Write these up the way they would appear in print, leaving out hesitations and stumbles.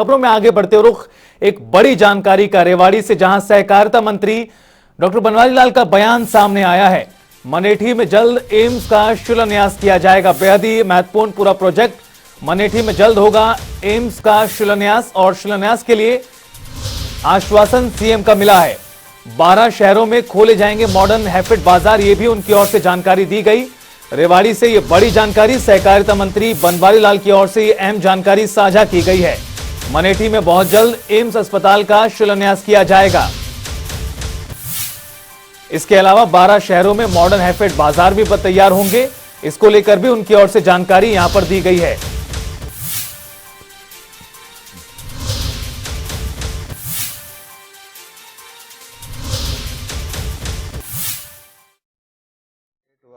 खबरों में आगे बढ़ते हुए रुख एक बड़ी जानकारी का रेवाड़ी से, जहां सहकारिता मंत्री डॉक्टर बनवारी लाल का बयान सामने आया है। मनेठी में जल्द एम्स का शिलान्यास किया जाएगा। बेहद ही महत्वपूर्ण पूरा प्रोजेक्ट मनेठी में जल्द होगा एम्स का शिलान्यास, और शिलान्यास के लिए आश्वासन सीएम का मिला है। 12 शहरों में खोले जाएंगे मॉडर्न हैफेड बाजार, ये भी उनकी ओर से जानकारी दी गई। रेवाड़ी से ये बड़ी जानकारी सहकारिता मंत्री बनवारी लाल की ओर से ये अहम जानकारी साझा की गई है। मनेठी में बहुत जल्द एम्स अस्पताल का शिलान्यास किया जाएगा। इसके अलावा 12 शहरों में मॉडर्न हैफेड बाजार भी तैयार होंगे। इसको लेकर भी उनकी ओर से जानकारी यहां पर दी गई है।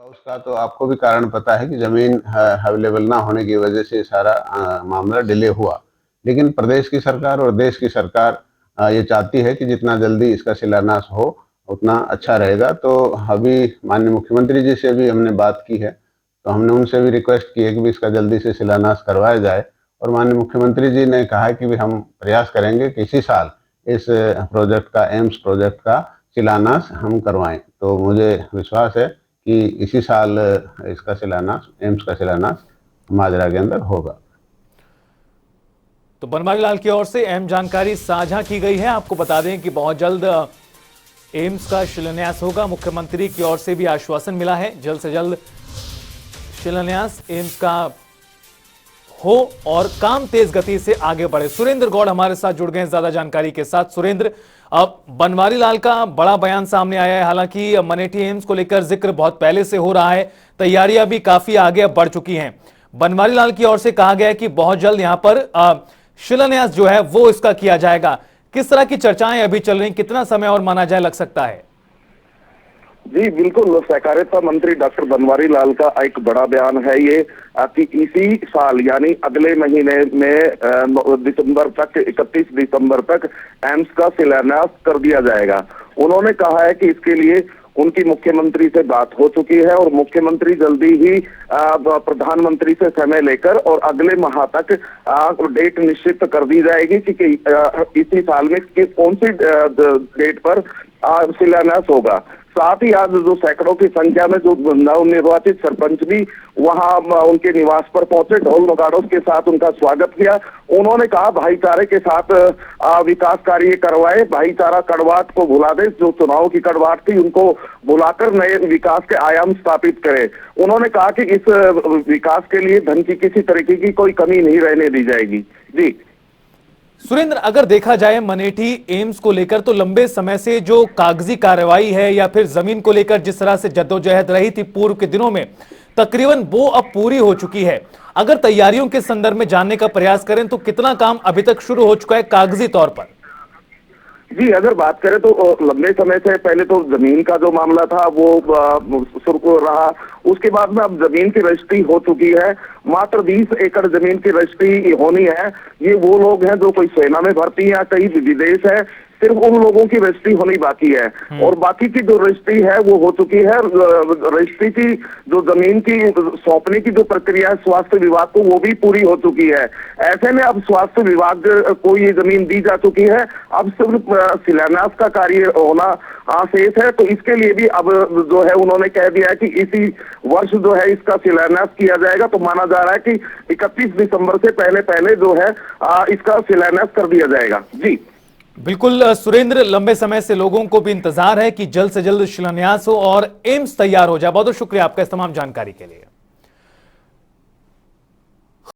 उसका तो आपको भी कारण पता है कि जमीन अवेलेबल ना होने की वजह से सारा मामला डिले हुआ। लेकिन प्रदेश की सरकार और देश की सरकार ये चाहती है कि जितना जल्दी इसका शिलान्यास हो उतना अच्छा रहेगा। तो अभी माननीय मुख्यमंत्री जी से भी हमने बात की है, तो हमने उनसे भी रिक्वेस्ट की है कि भी इसका जल्दी से शिलान्यास करवाया जाए। और माननीय मुख्यमंत्री जी ने कहा है कि भी हम प्रयास करेंगे कि इसी साल इस प्रोजेक्ट का, एम्स प्रोजेक्ट का शिलान्यास हम करवाएं। तो मुझे विश्वास है कि इसी साल इसका शिलान्यास, एम्स का शिलान्यास माजरा के अंदर होगा। तो बनवारी लाल की ओर से अहम जानकारी साझा की गई है। आपको बता दें कि बहुत जल्द एम्स का शिलान्यास होगा। मुख्यमंत्री की ओर से भी आश्वासन मिला है, जल्द से जल्द शिलान्यास एम्स का हो और काम तेज गति से आगे बढ़े। सुरेंद्र गौड़ हमारे साथ जुड़ गए ज्यादा जानकारी के साथ। सुरेंद्र, अब बनवारी लाल का बड़ा बयान सामने आया है। हालांकि मनेठी एम्स को लेकर जिक्र बहुत पहले से हो रहा है, तैयारियां भी काफी आगे बढ़ चुकी हैं। बनवारी लाल की ओर से कहा गया है कि बहुत जल्द यहां पर शिलान्यास जो है वो इसका किया जाएगा। किस तरह की चर्चाएं अभी चल रही, कितना समय और माना जाए लग सकता है? जी बिल्कुल, सहकारिता मंत्री डॉक्टर बनवारी लाल का एक बड़ा बयान है ये कि इसी साल यानी अगले महीने में दिसंबर तक, 31 दिसंबर तक एम्स का शिलान्यास कर दिया जाएगा। उन्होंने कहा है कि इसके लिए उनकी मुख्यमंत्री से बात हो चुकी है और मुख्यमंत्री जल्दी ही प्रधानमंत्री से समय लेकर और अगले माह तक डेट निश्चित कर दी जाएगी कि इसी साल में कौन सी डेट पर शिलान्यास होगा। साथ ही आज जो सैकड़ों की संख्या में जो नवनिर्वाचित सरपंच भी वहां उनके निवास पर पहुंचे, ढोल नगाड़ों के साथ उनका स्वागत किया। उन्होंने कहा भाईचारे के साथ विकास कार्य करवाए, भाईचारा कड़वाहट को भुला दे, जो चुनाव की कड़वाहट थी उनको भुलाकर नए विकास के आयाम स्थापित करे। उन्होंने कहा कि इस विकास के लिए धन की किसी तरीके की कोई कमी नहीं रहने दी जाएगी। जी सुरेंद्र, अगर देखा जाए मनेठी एम्स को लेकर तो लंबे समय से जो कागजी कार्रवाई है या फिर जमीन को लेकर जिस तरह से जद्दोजहद रही थी पूर्व के दिनों में, तकरीबन वो अब पूरी हो चुकी है। अगर तैयारियों के संदर्भ में जानने का प्रयास करें तो कितना काम अभी तक शुरू हो चुका है कागजी तौर पर? जी अगर बात करें तो लंबे समय से पहले तो जमीन का जो मामला था वो सुर्खियों रहा। उसके बाद में अब जमीन की रजिस्ट्री हो चुकी है। मात्र 20 एकड़ जमीन की रजिस्ट्री होनी है। ये वो लोग हैं जो कोई सेना में भर्ती है, कहीं विदेश है, सिर्फ उन लोगों की रजिस्ट्री होनी बाकी है। और बाकी की जो रजिस्ट्री है वो हो चुकी है। रजिस्ट्री की जो जमीन की सौंपने की जो प्रक्रिया है स्वास्थ्य विभाग को, वो भी पूरी हो चुकी है। ऐसे में अब स्वास्थ्य विभाग को ये जमीन दी जा चुकी है। अब सिर्फ शिलान्यास का कार्य होना शेष है। तो इसके लिए भी अब जो है उन्होंने कह दिया है कि इसी वर्ष जो है इसका शिलान्यास किया जाएगा। तो माना जा रहा है कि 31 दिसंबर से पहले जो है इसका शिलान्यास कर दिया जाएगा। जी बिल्कुल सुरेंद्र, लंबे समय से लोगों को भी इंतजार है कि जल्द से जल्द शिलान्यास हो और एम्स तैयार हो जाए। बहुत बहुत शुक्रिया आपका इस तमाम जानकारी के लिए।